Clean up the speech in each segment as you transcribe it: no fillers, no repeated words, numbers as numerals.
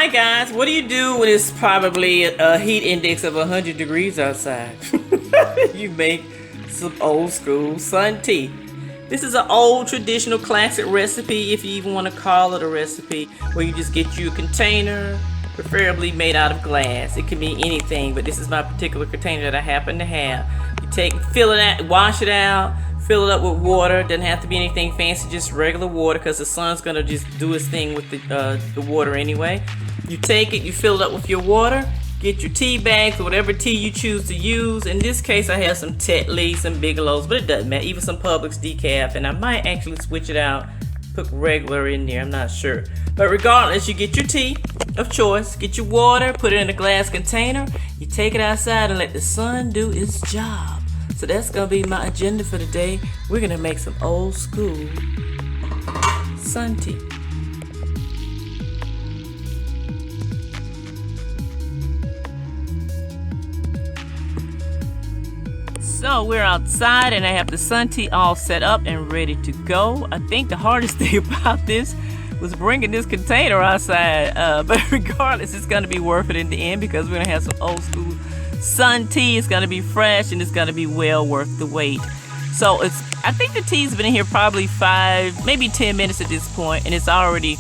Hi guys, what do you do when it's probably a heat index of 100 degrees outside? You make some old school sun tea. This is an old traditional classic recipe, if you even want to call it a recipe, where you just get you a container, preferably made out of glass. It can be anything, but this is my particular container that I happen to have. You fill it out, wash it out, fill it up with water. Doesn't have to be anything fancy, just regular water, because the sun's gonna just do its thing with the water anyway. You take it, you fill it up with your water, get your tea bags or whatever tea you choose to use. In this case, I have some Tetley, some Bigelow's, but it doesn't matter. Even some Publix decaf, and I might actually switch it out, put regular in there, I'm not sure. But regardless, you get your tea of choice, get your water, put it in a glass container, you take it outside and let the sun do its job. So that's gonna be my agenda for today. We're gonna make some old school sun tea. So we're outside and I have the sun tea all set up and ready to go. I think the hardest thing about this was bringing this container outside, but regardless, it's gonna be worth it in the end, because we're gonna have some old school sun tea. It's gonna be fresh and it's gonna be well worth the wait. So I think the tea's been in here probably 5, maybe 10 minutes at this point, and it's already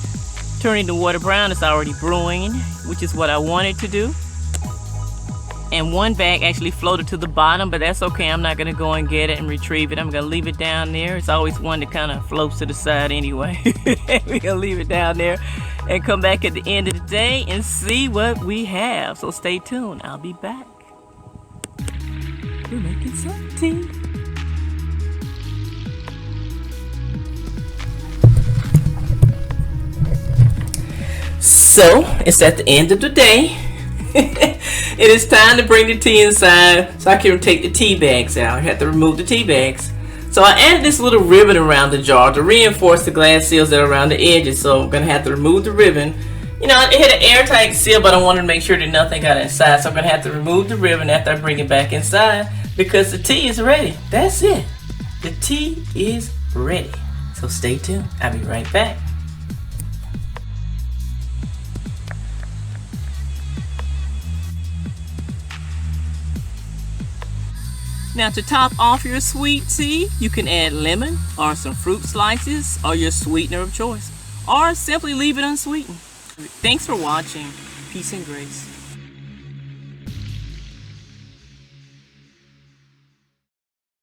turning the water brown. It's already brewing, which is what I wanted to do. And one bag actually floated to the bottom, but that's okay. I'm not gonna go and get it and retrieve it. I'm gonna leave it down there. It's always one that kind of floats to the side anyway. We're gonna leave it down there and come back at the end of the day and see what we have. So stay tuned, I'll be back. We're making some tea. So it's at the end of the day. It is time to bring the tea inside so I can take the tea bags out. I have to remove the tea bags. So I added this little ribbon around the jar to reinforce the glass seals that are around the edges. So I'm going to have to remove the ribbon. You know, it had an airtight seal, but I wanted to make sure that nothing got inside. So I'm going to have to remove the ribbon after I bring it back inside, because the tea is ready. That's it. The tea is ready. So stay tuned. I'll be right back. Now, to top off your sweet tea, you can add lemon or some fruit slices or your sweetener of choice, or simply leave it unsweetened. Thanks for watching. Peace and grace.